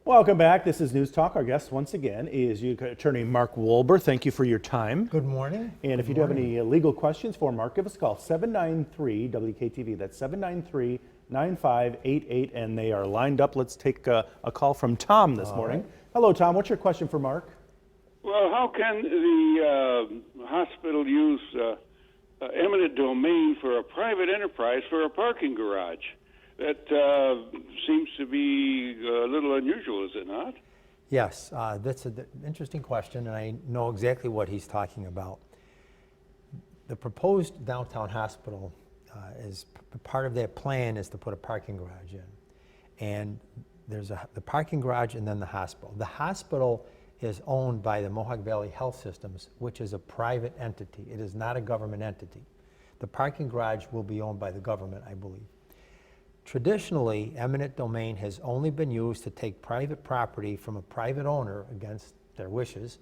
Welcome back. This is Newstalk. Our guest once again is Utica Attorney Mark Wolber. Thank you for your time. Good morning. And if you do have any legal questions for Mark, give us a call, 793-WKTV. That's 793-9588, and they are lined up. Let's take a call from Tom this morning. Right. Hello, Tom. What's your question for Mark? Well, how can the hospital use eminent domain for a private enterprise for a parking garage? That seems to be a little unusual, is it not? Yes, that's an interesting question, and I know exactly what he's talking about. The proposed downtown hospital is part of their plan is to put a parking garage in. And there's the parking garage and then the hospital. The hospital is owned by the Mohawk Valley Health Systems, which is a private entity. It is not a government entity. The parking garage will be owned by the government, I believe. Traditionally, eminent domain has only been used to take private property from a private owner against their wishes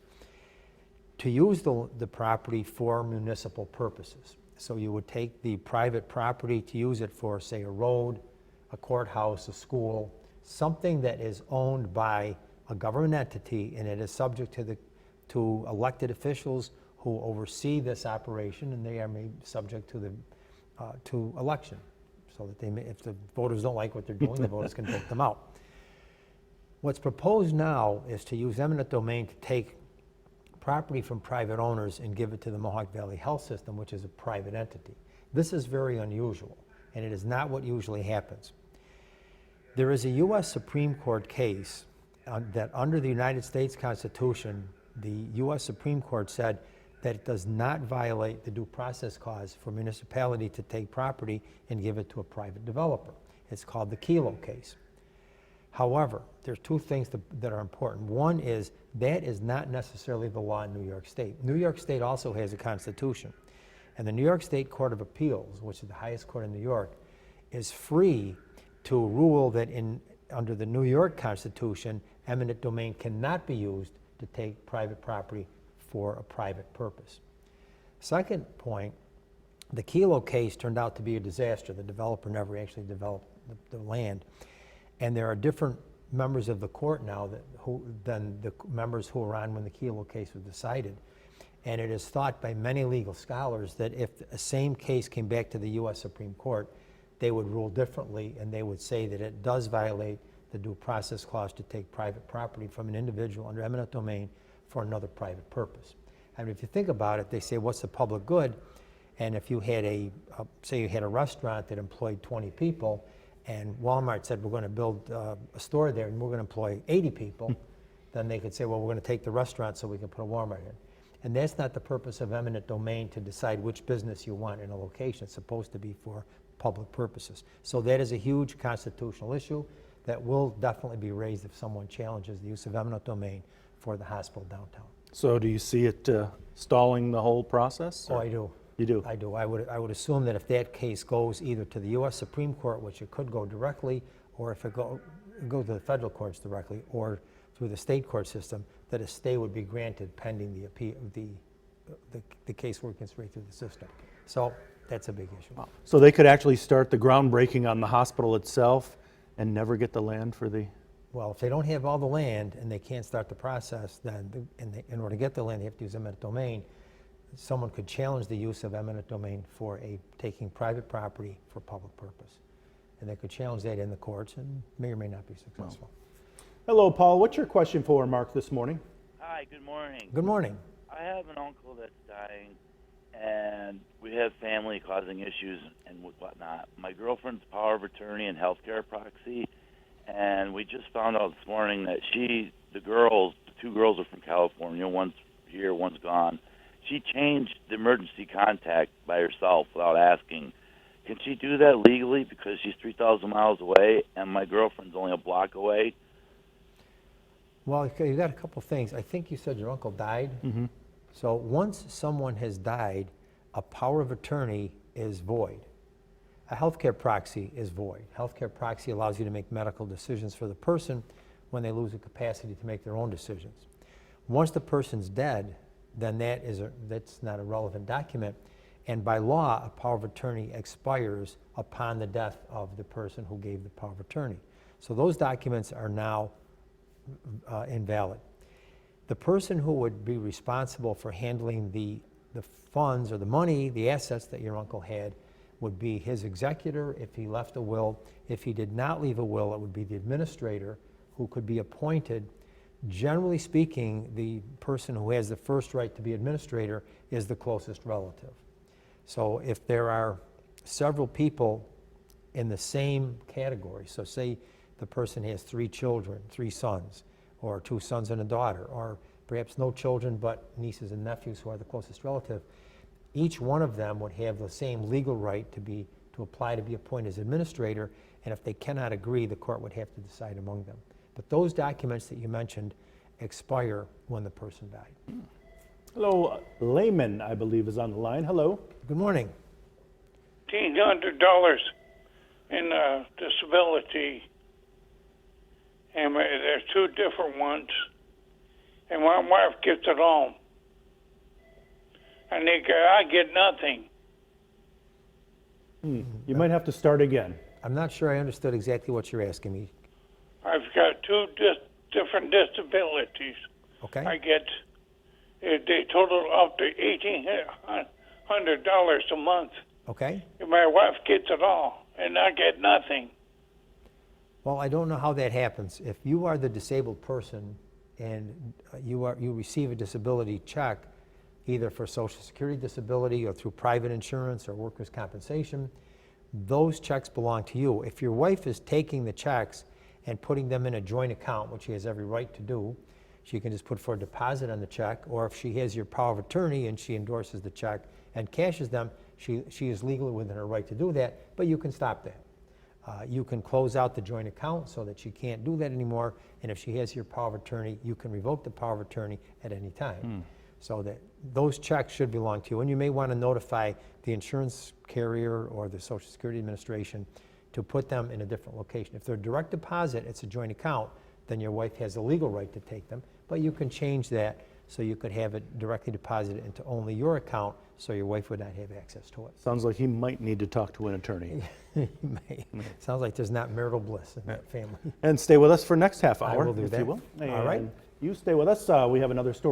to use the property for municipal purposes. So you would take the private property to use it for, say, a road, a courthouse, a school, something that is owned by a government entity, and it is subject to elected officials who oversee this operation, and they are made subject to election. So that if the voters don't like what they're doing, the voters can take them out. What's proposed now is to use eminent domain to take property from private owners and give it to the Mohawk Valley Health System, which is a private entity. This is very unusual, and it is not what usually happens. There is a U.S. Supreme Court case that under the United States Constitution, the U.S. Supreme Court said that it does not violate the due process clause for municipality to take property and give it to a private developer. It's called the Kelo case. However, there's two things that are important. One is that is not necessarily the law in New York State. New York State also has a constitution. And the New York State Court of Appeals, which is the highest court in New York, is free to rule that under the New York Constitution, eminent domain cannot be used to take private property for a private purpose. Second point, the Kelo case turned out to be a disaster. The developer never actually developed the land. And there are different members of the court now than the members who were on when the Kelo case was decided. And it is thought by many legal scholars that if the same case came back to the U.S. Supreme Court, they would rule differently, and they would say that it does violate the due process clause to take private property from an individual under eminent domain for another private purpose. And if you think about it, they say, what's the public good? And if you had say you had a restaurant that employed 20 people, and Walmart said, we're going to build a store there and we're going to employ 80 people, then they could say, well, we're going to take the restaurant so we can put a Walmart in. And that's not the purpose of eminent domain, to decide which business you want in a location. It's supposed to be for public purposes. So that is a huge constitutional issue that will definitely be raised if someone challenges the use of eminent domain for the hospital downtown. So do you see it stalling the whole process? Oh, I do. You do? I do. I would assume that if that case goes either to the U.S. Supreme Court, which it could go directly, or if it go to the federal courts directly, or through the state court system, that a stay would be granted pending the appeal, the case working its way through the system. So that's a big issue. Wow. So they could actually start the groundbreaking on the hospital itself and never get the land for the... Well, if they don't have all the land and they can't start the process, then in order to get the land, they have to use eminent domain. Someone could challenge the use of eminent domain for taking private property for public purpose. And they could challenge that in the courts and may or may not be successful. Hello, Paul. What's your question for Mark this morning? Hi, good morning. Good morning. I have an uncle that's dying, and we have family causing issues and whatnot. My girlfriend's power of attorney and healthcare proxy, and we just found out this morning that the two girls are from California, one's here, one's gone. She changed the emergency contact by herself without asking. Can she do that legally because she's 3,000 miles away and my girlfriend's only a block away? Well, you got a couple things. I think you said your uncle died. Mm-hmm. So once someone has died, a power of attorney is void. A healthcare proxy is void. Healthcare proxy allows you to make medical decisions for the person when they lose the capacity to make their own decisions. Once the person's dead, then that's not a relevant document. And by law, a power of attorney expires upon the death of the person who gave the power of attorney. So those documents are now invalid. The person who would be responsible for handling the funds or the money, the assets that your uncle had, would be his executor if he left a will. If he did not leave a will, it would be the administrator who could be appointed. Generally speaking, the person who has the first right to be administrator is the closest relative. So if there are several people in the same category, so say the person has 3 children, 3 sons, or 2 sons and a daughter, or perhaps no children but nieces and nephews who are the closest relative, each one of them would have the same legal right to apply to be appointed as administrator, and if they cannot agree, the court would have to decide among them. But those documents that you mentioned expire when the person died. Hello, Layman, I believe, is on the line. Hello. Good morning. $1,500 in disability, and there's 2 different ones, and my wife gets it all, and I get nothing. You might have to start again. I'm not sure I understood exactly what you're asking me. I've got 2 different disabilities. Okay? I get, they total up to $1,800 a month. Okay? And my wife gets it all, and I get nothing. Well, I don't know how that happens. If you are the disabled person and you receive a disability check, either for Social Security disability or through private insurance or workers' compensation, those checks belong to you. If your wife is taking the checks and putting them in a joint account, which she has every right to do, she can just put for a deposit on the check, or if she has your power of attorney and she endorses the check and cashes them, she is legally within her right to do that, but you can stop that. You can close out the joint account so that she can't do that anymore, and if she has your power of attorney, you can revoke the power of attorney at any time. So that those checks should belong to you, and you may want to notify the insurance carrier or the Social Security Administration to put them in a different location. If they're direct deposit, it's a joint account, then your wife has a legal right to take them, but you can change that so you could have it directly deposited into only your account so your wife would not have access to it. Sounds like he might need to talk to an attorney. You may. Sounds like there's not marital bliss in that family. And stay with us for next half hour, will do if that. you will. All right. And you stay with us. We have another story.